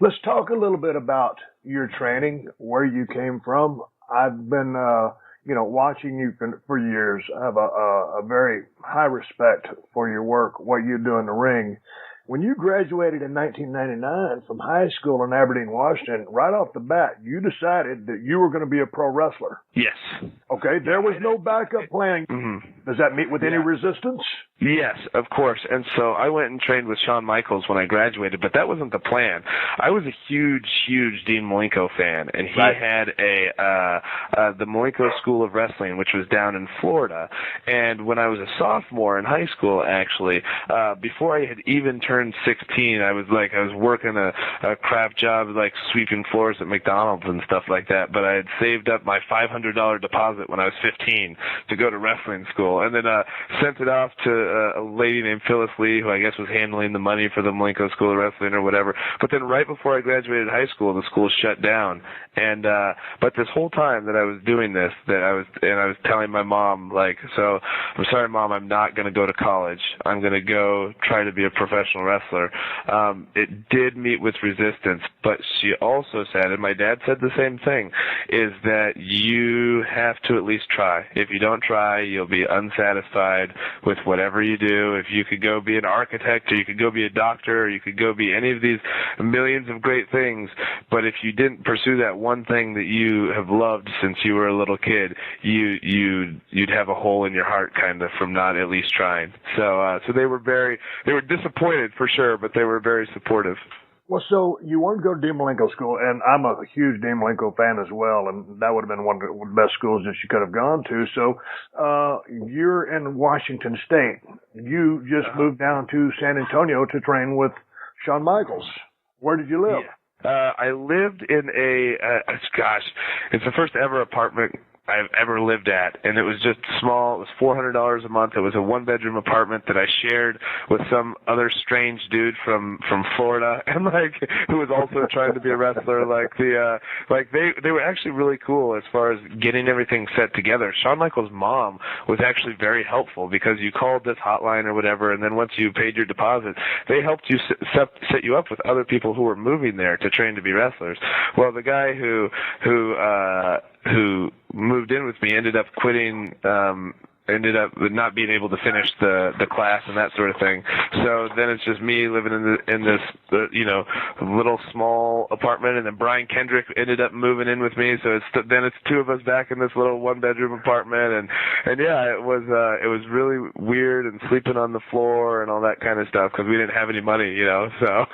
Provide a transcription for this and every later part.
Let's talk a little bit about your training, where you came from. I've been, watching you for years. I have a very high respect for your work, what you do in the ring. When you graduated in 1999 from high school in Aberdeen, Washington, right off the bat, you decided that you were going to be a pro wrestler. Yes. Okay, there was no backup plan. Mm-hmm. Does that meet with any resistance? Yes, of course. And so I went and trained with Shawn Michaels when I graduated, but that wasn't the plan. I was a huge, huge Dean Malenko fan, and he had the Malenko School of Wrestling, which was down in Florida. And when I was a sophomore in high school, actually, before I had even turned 16, I was working a crap job, like sweeping floors at McDonald's and stuff like that. But I had saved up my $500 deposit when I was 15 to go to wrestling school, and then sent it off to a lady named Phyllis Lee, who I guess was handling the money for the Malenko School of Wrestling or whatever. But then right before I graduated high school, the school shut down. And but this whole time that I was doing this, I was telling my mom, so I'm sorry, Mom, I'm not going to go to college. I'm going to go try to be a professional wrestler. It did meet with resistance, but she also said, and my dad said the same thing, is that you have to at least try. If you don't try, you'll be unsatisfied with whatever you do. If you could go be an architect, or you could go be a doctor, or you could go be any of these millions of great things, but if you didn't pursue that one thing that you have loved since you were a little kid, you'd have a hole in your heart kind of from not at least trying. So they were disappointed for sure, but they were very supportive. Well, so you wanted to go to Dean Malenko School, and I'm a huge Dean Malenko fan as well, and that would have been one of the best schools that you could have gone to. So you're in Washington State. You just moved down to San Antonio to train with Shawn Michaels. Where did you live? Yeah. I lived in it's the first ever apartment I've ever lived at, and it was just small. It was $400 a month. It was a one-bedroom apartment that I shared with some other strange dude from Florida, and who was also trying to be a wrestler. They were actually really cool as far as getting everything set together. Shawn Michaels' mom was actually very helpful because you called this hotline or whatever, and then once you paid your deposit, they helped you set you up with other people who were moving there to train to be wrestlers. Well, the guy who moved in with me ended up quitting, ended up not being able to finish the class and that sort of thing. So then it's just me living in this little small apartment, and then Bryan Kendrick ended up moving in with me. So it's two of us back in this little one-bedroom apartment, and yeah, it was really weird, and sleeping on the floor and all that kind of stuff because we didn't have any money, so.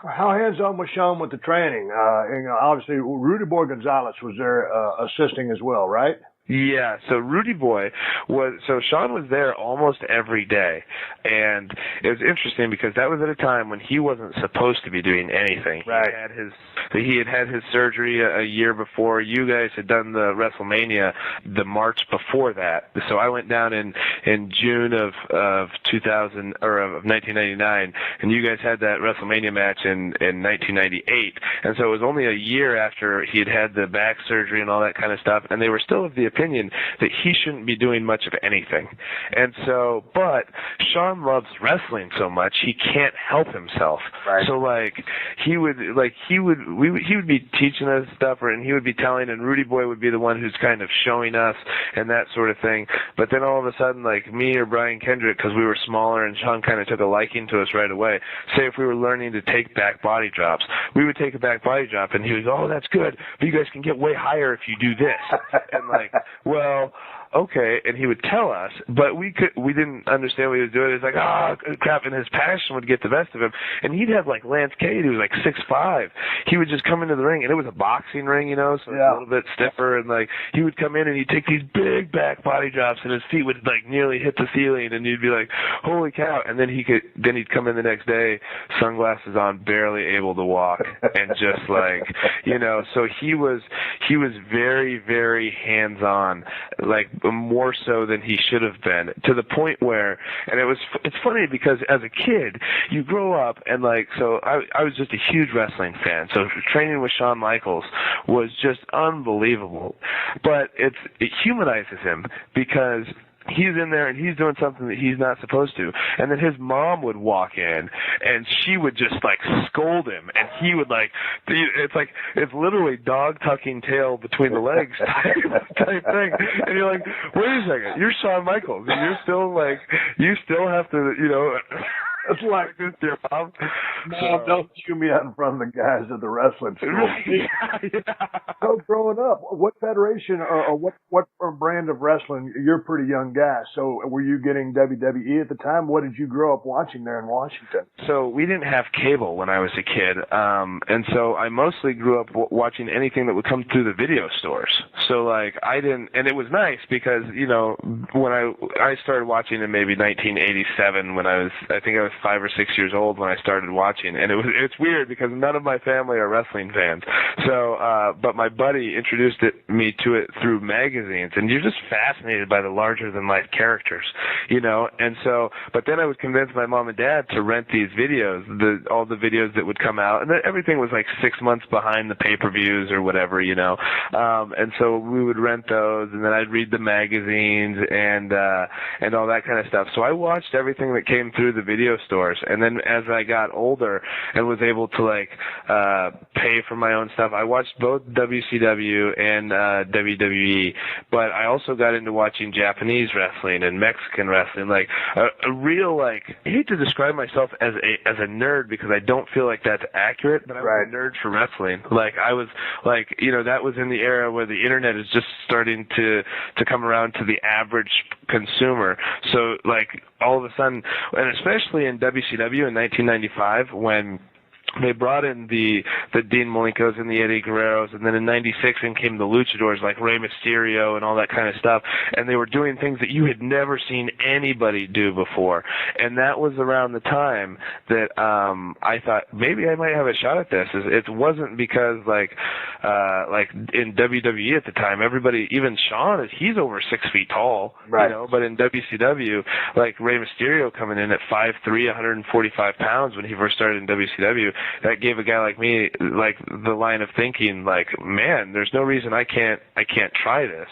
How hands-on was Shawn with the training? Obviously, Rudy Boy Gonzalez was there assisting as well, right? Yeah, so Rudy Boy Shawn was there almost every day, and it was interesting because that was at a time when he wasn't supposed to be doing anything. Right. He had had his surgery a year before. You guys had done the WrestleMania the March before that. So I went down in June of 2000 or of 1999, and you guys had that WrestleMania match in 1998. And so it was only a year after he had the back surgery and all that kind of stuff, and they were still of the opinion that he shouldn't be doing much of anything. And so, but Shawn loves wrestling so much he can't help himself. Right. So he would be teaching us stuff, and he would be telling, and Rudy Boy would be the one who's kind of showing us and that sort of thing. But then all of a sudden, me or Bryan Kendrick, because we were smaller and Shawn kind of took a liking to us right away, say if we were learning to take back body drops, we would take a back body drop, and he would go, "Oh, that's good, but you guys can get way higher if you do this." And well, okay, and he would tell us, but we didn't understand what he was doing. It was crap, and his passion would get the best of him. And he'd have Lance Cade, who was 6'5". He would just come into the ring, and it was a boxing ring, so it's a little bit stiffer, and he would come in and he'd take these big back body drops, and his feet would nearly hit the ceiling, and you'd be like, holy cow. And then he'd come in the next day, sunglasses on, barely able to walk, and just so he was very, very hands-on, more so than he should have been, to the point where, and it's funny because as a kid, you grow up and so I was just a huge wrestling fan, so training with Shawn Michaels was just unbelievable, but it humanizes him because he's in there and he's doing something that he's not supposed to, and then his mom would walk in and she would just like scold him, and he would like, it's literally dog tucking tail between the legs type thing, and you're like, wait a second, you're Shawn Michaels and you're still like, you still have to, you know. It's like this, dear mom. No, don't chew me out in front of the guys at the wrestling school. Yeah. So, growing up, what federation or what brand of wrestling? You're a pretty young guy, so were you getting WWE at the time? What did you grow up watching there in Washington? So we didn't have cable when I was a kid, and so I mostly grew up watching anything that would come through the video stores. So like I didn't, and it was nice because you know when I started watching in maybe 1987 when I think I was 5 or 6 years old when I started watching, and it's weird because none of my family are wrestling fans. So, but my buddy introduced me to it through magazines, and you're just fascinated by the larger than life characters, you know. And so, but then I would convince my mom and dad to rent these videos, all the videos that would come out, and everything was like 6 months behind the pay-per-views or whatever, you know. And so we would rent those, and then I'd read the magazines and all that kind of stuff. So I watched everything that came through the video stores, and then as I got older and was able to like pay for my own stuff, I watched both WCW and WWE, but I also got into watching Japanese wrestling and Mexican wrestling, like a real, like, I hate to describe myself as a nerd because I don't feel like that's accurate, but I was a nerd for wrestling. Like I was like, you know, that was in the era where the internet is just starting to come around to the average consumer. So like all of a sudden, and especially in WCW in 1995 when they brought in the Dean Malenkos and the Eddie Guerreros, and then in '96 in came the luchadors like Rey Mysterio and all that kind of stuff, and they were doing things that you had never seen anybody do before. And that was around the time that I thought maybe I might have a shot at this. It wasn't because like in WWE at the time, everybody, even Shawn, he's over 6 feet tall, you know, but in WCW, like Rey Mysterio coming in at 5'3", 145 pounds when he first started in WCW, that gave a guy like me like the line of thinking like, man, there's no reason I can't try this.